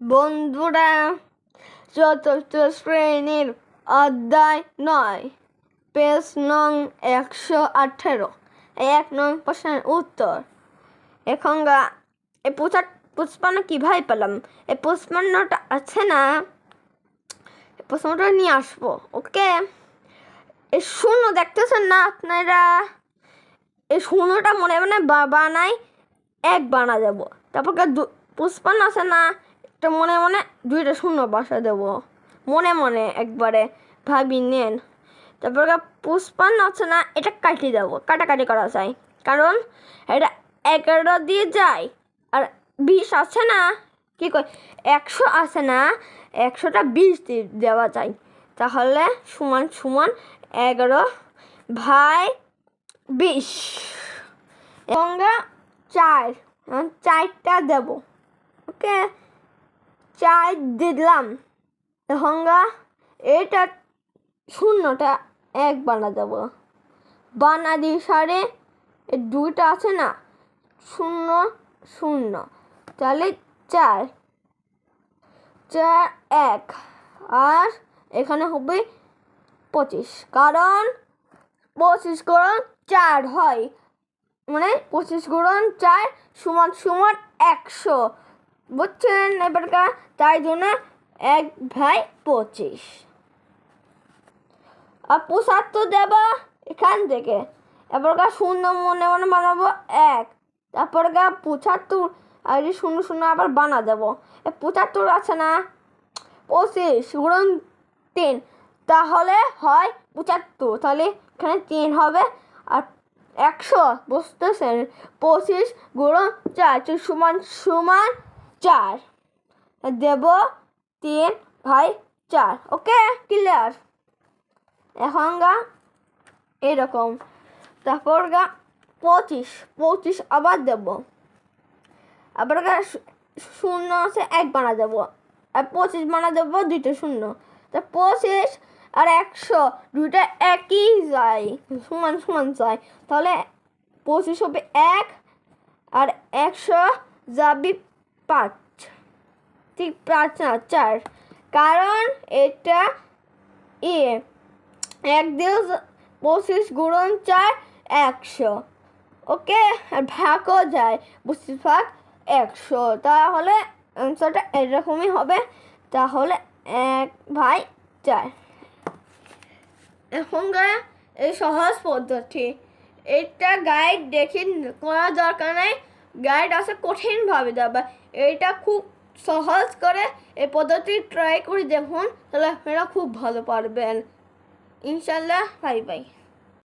বন্ধুরা, চতুর্থ শ্রেণীর অধ্যায় ৯, পেজ নং ১১৮, ১ নং প্রশ্নের উত্তর। এখন এই পুষ্পান্ন কীভাবে পেলাম? এই পুষ্পান্নটা আছে না, প্রশ্নটা নিয়ে আসবো। ওকে, এই শূন্য দেখতেছেন না আপনারা? এই শূন্যটা মনে মনে বানাই এক বানা দেবো। তারপর পুষ্পান্ন আছে না, এটা মনে মনে দুইটা শূন্য বসা দেবো, মনে মনে একবারে ভাবি নেন। তারপর পুষ্পান্ন আছে না, এটা কাটিয়ে দেবো, কাটাকাটি করা যায়, কারণ এটা 11 দিয়ে যায়। আর 20 আছে না, কি কয় 100 আছে না, 100টা 20 দিয়ে দেওয়া যায়। তাহলে সমান সমান 11/20। এবং 4টা দেব। ওকে, 4 দিলাম। এখন এটা শূন্যটা 1 বানা দেব, বানা দিয়ে সারে দুইটা আছে না, 0 0, তাহলে 4 4 1, আর এখানে হবে 25, কারণ 25 গুণন 4 হয়, মানে 25 গুণন 4 সমান সমান 100, বুঝছেন? এবার তাই জন্য 1/25। আর 75 দেব এখান থেকে। এবার শূন্য মনে মনে বানাবো 1, তারপর 75 আর 0 0 আবার বানা দেবো। 75 আছে না, 25 গুণন 3, তাহলে হয় 75, তাহলে এখানে 3 হবে। আর 100, বুঝতেছেন? 25 গুণন 4 সমান সমান 4 দেব, 3/4। ওকে, ক্লিয়ার? এখন এরকম। তারপর 25 আবার দেব, আবার 0 আছে 1 বানা দেবো, আর 25 বানা দেবো, দুইটা শূন্য। তা 25 আর 100 দুইটা একই যায়, সমান সমান যায়, তাহলে 25 হবে 1 আর 100 যাবে 5, ঠিক 5 না 4, কারণ এটা 1 দিয়ে 25 গুণন 4 100। ওকে, আর ভাগও যায়, 25 ভাগ 100, তাহলে অ্যান্সারটা এরকমই হবে। তাহলে 1/4। এখন এই সহজ পদ্ধতি, এটা গাইড দেখে করার দরকার নেই, গাইড আছে কঠিনভাবে দেবে। এইটা খুব সহজ করে এই পদ্ধতি ট্রাই করে দেখুন, তাহলে আপনারা খুব ভালো পারবেন ইনশাল্লাহ। Bye bye.